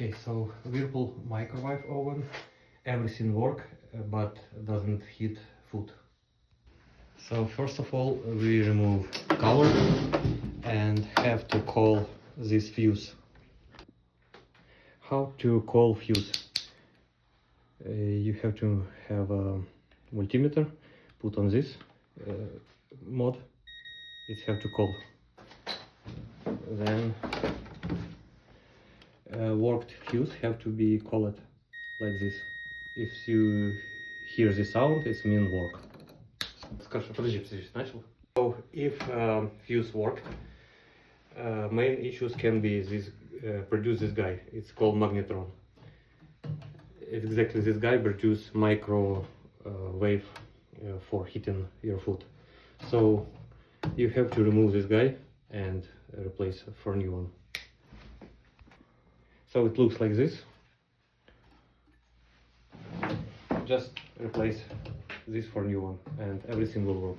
Okay, so Whirlpool microwave oven, everything work, but doesn't heat food. So first of all, we remove cover and have to call this fuse. How to call fuse? You have to have a multimeter, put on this mod, it have to call. Then worked fuse have to be called like this. If you hear the sound, it means work. Скажи, подожди, начал. So if fuse worked, main issues can be this produce this guy. It's called magnetron. Exactly, this guy produce micro wave for heating your food. So you have to remove this guy and replace for new one. So it looks like this. Just replace this for new one and everything will work.